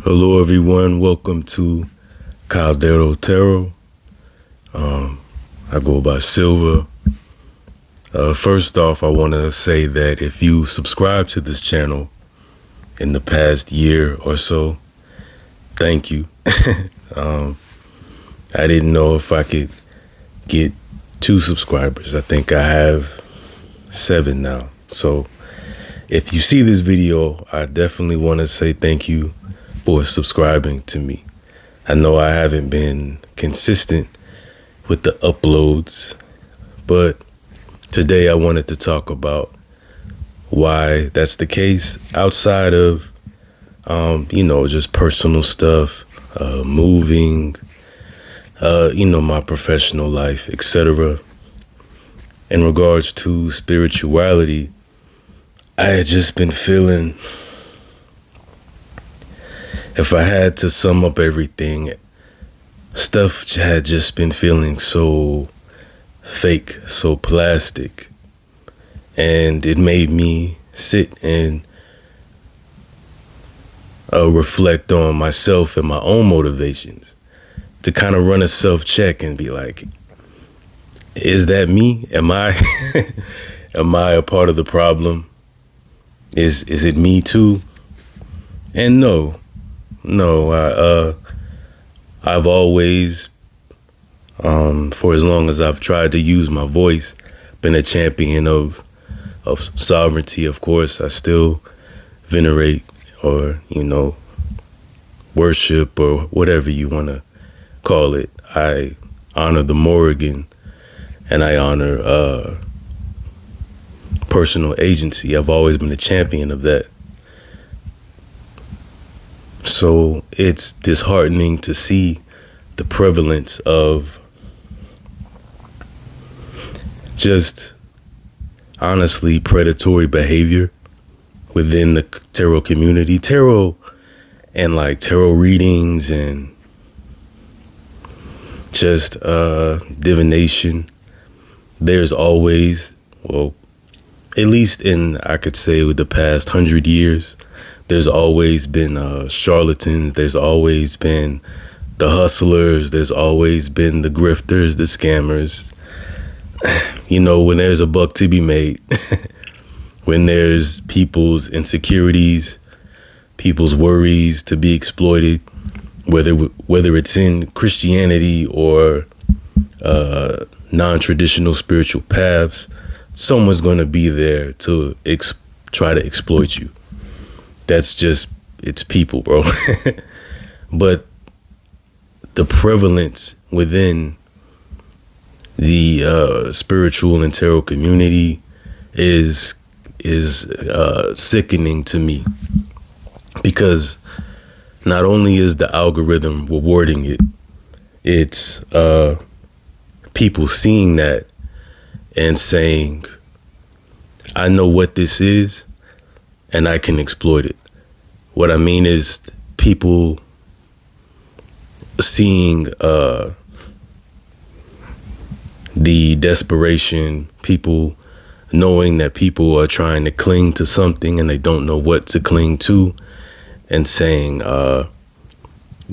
Hello, everyone. Welcome to Caldero Tarot. I go by Silver. First off, I want to say that if you subscribe to this channel in the past year or so, thank you. I didn't know if I could get 2 subscribers. I think I have 7 now. So if you see this video, I definitely want to say thank you for subscribing to me. I know I haven't been consistent with the uploads, but today I wanted to talk about why that's the case outside of, just personal stuff, moving, my professional life, etc. In regards to spirituality, I had just been feeling, if I had to sum up everything, stuff had just been feeling so fake, so plastic. And it made me sit and reflect on myself and my own motivations to kind of run a self-check and be like, is that me? Am I am I a part of the problem? Is it me too? And no, I've always, for as long as I've tried to use my voice, been a champion of sovereignty. Of course, I still venerate or, worship or whatever you want to call it. I honor the Morrigan and I honor personal agency. I've always been a champion of that. So it's disheartening to see the prevalence of just honestly predatory behavior within the tarot community. Tarot and like tarot readings and just divination. There's always, well, at least in, I could say, with the past 100 years, there's always been charlatans. There's always been the hustlers. There's always been the grifters, the scammers. When there's a buck to be made, when there's people's insecurities, people's worries to be exploited, whether it's in Christianity or non-traditional spiritual paths, someone's going to be there to try to exploit you. That's just, it's people, bro. But the prevalence within the spiritual and tarot community is sickening to me, because not only is the algorithm rewarding it, it's people seeing that and saying, I know what this is and I can exploit it. What I mean is people seeing the desperation, people knowing that people are trying to cling to something and they don't know what to cling to, and saying,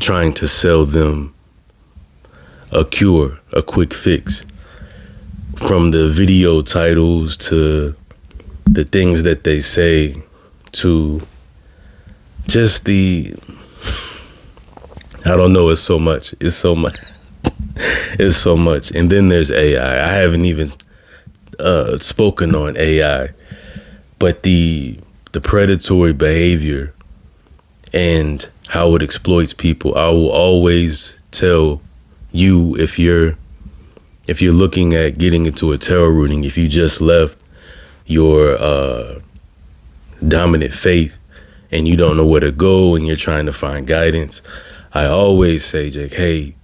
trying to sell them a cure, a quick fix. From the video titles to the things that they say to just I don't know, it's so much. It's so much. It's so much. And then there's AI. I haven't even spoken on AI, but the predatory behavior and how it exploits people. I will always tell you, if you're looking at getting into a tarot reading, if you just left your dominant faith and you don't know where to go and you're trying to find guidance, I always say, Jake, hey,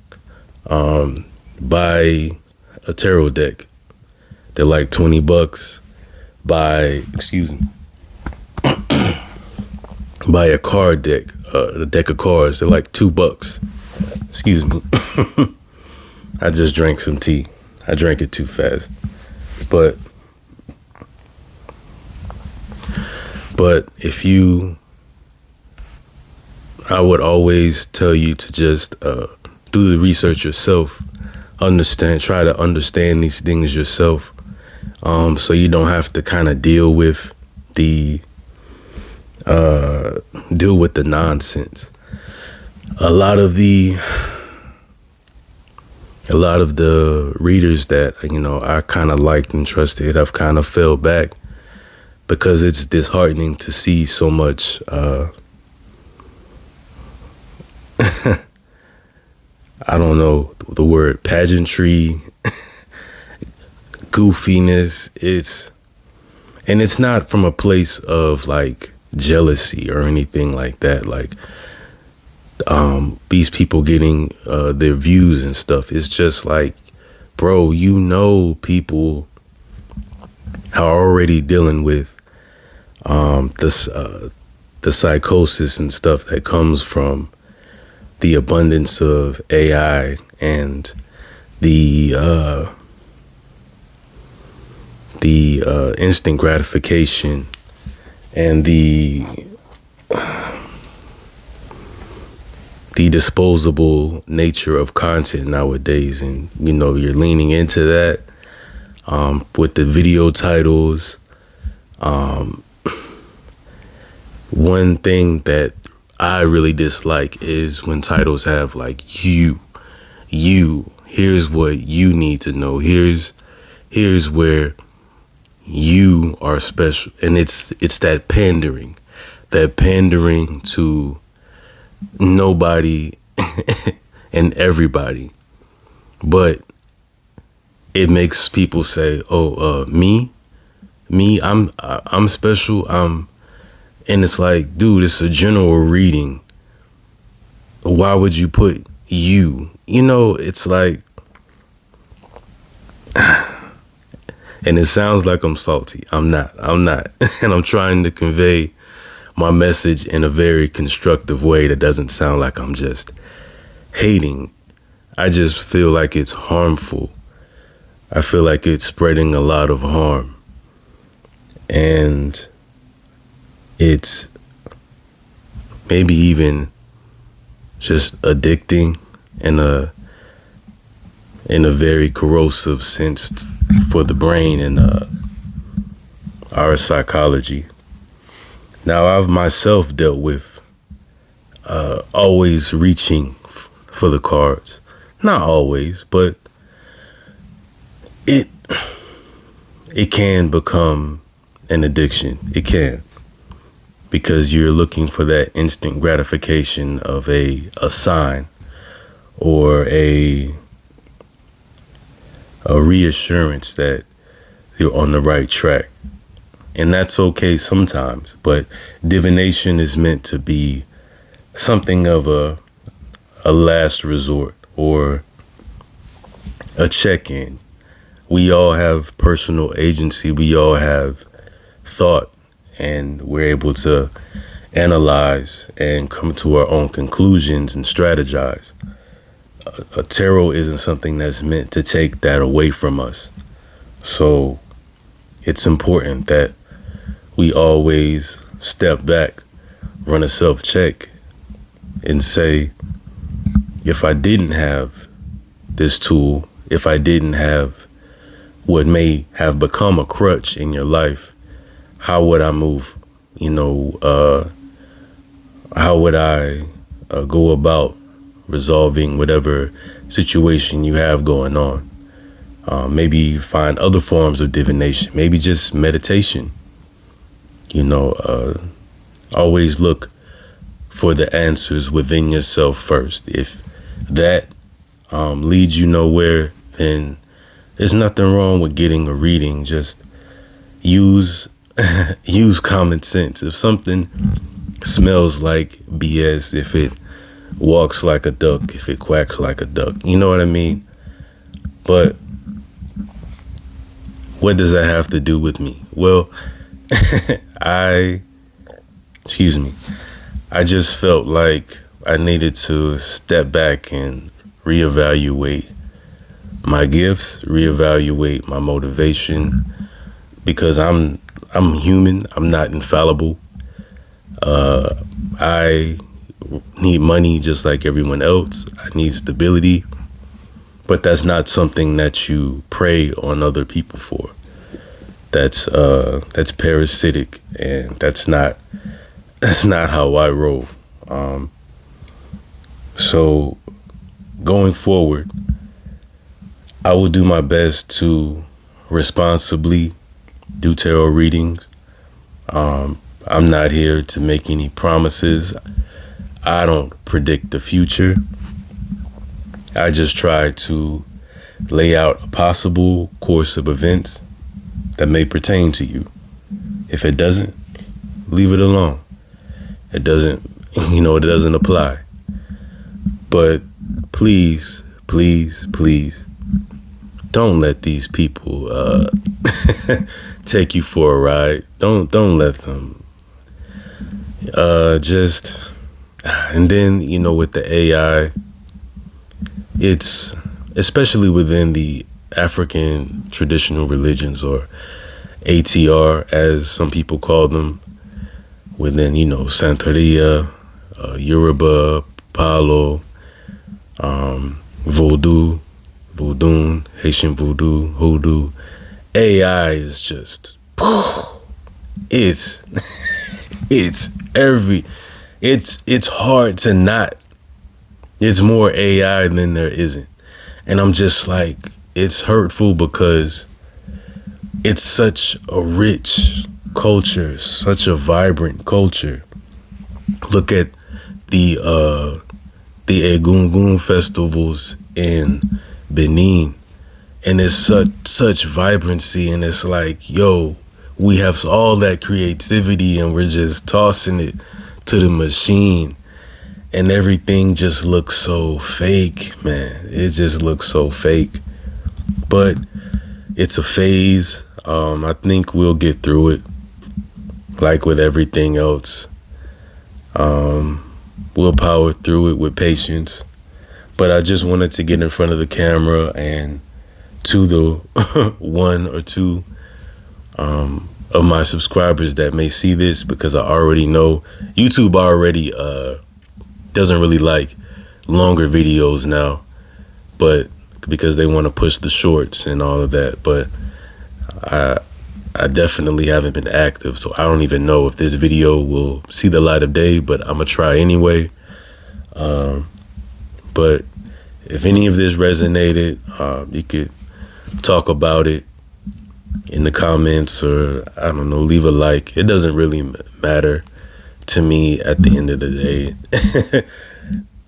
buy a tarot deck. They're like $20. Buy a card deck, a deck of cards. They're like $2. Excuse me. I just drank some tea. I drank it too fast. But if you I would always tell you to just do the research yourself. Try to understand these things yourself, so you don't have to kind of deal with the nonsense. A lot of the readers that I kind of liked and trusted, I've kind of fell back because it's disheartening to see so much. I don't know the word pageantry, goofiness. It's not from a place of like jealousy or anything like that. Like these people getting their views and stuff. It's just like, bro, people are already dealing with the psychosis and stuff that comes from the abundance of AI and the instant gratification and the disposable nature of content nowadays. And you're leaning into that with the video titles. One thing that I really dislike is when titles have like you, here's what you need to know. Here's where you are special. And it's that pandering to nobody and everybody. But it makes people say, oh, me, I'm special. And it's like, dude, it's a general reading. Why would you put you? It's like, and it sounds like I'm salty. I'm not. And I'm trying to convey my message in a very constructive way that doesn't sound like I'm just hating. I just feel like it's harmful. I feel like it's spreading a lot of harm. And it's maybe even just addicting in a very corrosive sense for the brain and our psychology. Now, I've myself dealt with always reaching for the cards. Not always, but it can become an addiction. It can. Because you're looking for that instant gratification of a sign or a reassurance that you're on the right track. And that's okay sometimes, but divination is meant to be something of a last resort or a check-in. We all have personal agency. We all have thought, and we're able to analyze and come to our own conclusions and strategize. A tarot isn't something that's meant to take that away from us. So it's important that we always step back, run a self-check, and say, if I didn't have this tool, if I didn't have what may have become a crutch in your life, how would I move? How would I go about resolving whatever situation you have going on? Maybe find other forms of divination, maybe just meditation. Always look for the answers within yourself first. If that leads you nowhere, then there's nothing wrong with getting a reading. Just use common sense. If something smells like BS, if it walks like a duck, if it quacks like a duck, you know what I mean? But what does that have to do with me? Well, I just felt like I needed to step back and reevaluate my gifts, reevaluate my motivation, because I'm human. I'm not infallible. I need money just like everyone else. I need stability. But that's not something that you prey on other people for. That's parasitic, and that's not how I roll. So going forward, I will do my best to responsibly do tarot readings. I'm not here to make any promises. I don't predict the future. I just try to lay out a possible course of events that may pertain to you. If it doesn't, leave it alone. It doesn't apply. But please, please, please, don't let these people take you for a ride. Don't let them. And then, with the AI, it's especially within the African traditional religions, or ATR as some people call them, within, Santeria, Yoruba, Palo, Voodoo, Haitian Voodoo, Hoodoo. AI is just, it's it's hard to not. It's more AI than there isn't. And I'm just like, it's hurtful because it's such a rich culture, such a vibrant culture. Look at the Egungun festivals in Benin, and it's such vibrancy, and it's like, yo, we have all that creativity and we're just tossing it to the machine, and everything just looks so fake, man. It just looks so fake. But it's a phase. I think we'll get through it. Like with everything else. We'll power through it with patience. But I just wanted to get in front of the camera and to the one or two of my subscribers that may see this, because I already know YouTube already doesn't really like longer videos now, but because they want to push the shorts and all of that. But I definitely haven't been active, so I don't even know if this video will see the light of day, but I'm gonna try anyway. But if any of this resonated, you could talk about it in the comments, or I don't know, leave a like. It doesn't really matter to me at the end of the day.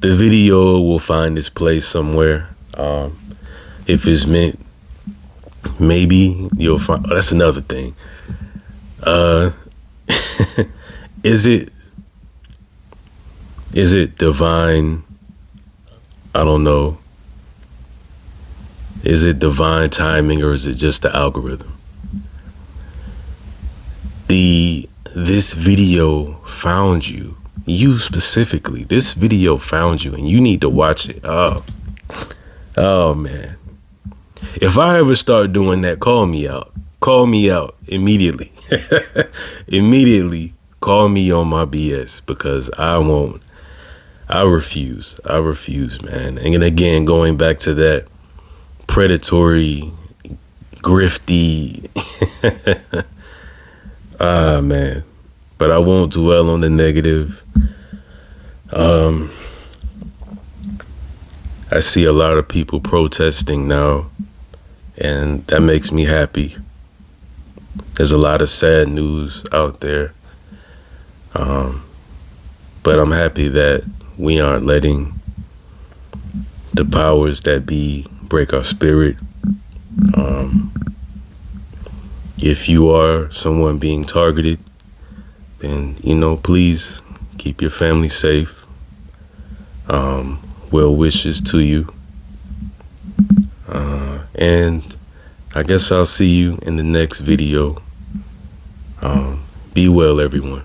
The video will find its place somewhere. If it's meant, maybe you'll find. Oh, that's another thing. Is it divine? I don't know. Is it divine timing, or is it just the algorithm? This video found you. You specifically. This video found you, and you need to watch it. Oh man. If I ever start doing that, call me out. Call me out immediately. Immediately call me on my BS, because I won't. I refuse, man. And again, going back to that predatory, grifty, man. But I won't dwell on the negative. I see a lot of people protesting now, and that makes me happy. There's a lot of sad news out there. But I'm happy that we aren't letting the powers that be break our spirit. If you are someone being targeted, then, please keep your family safe. Well wishes to you. And I guess I'll see you in the next video. Be well, everyone.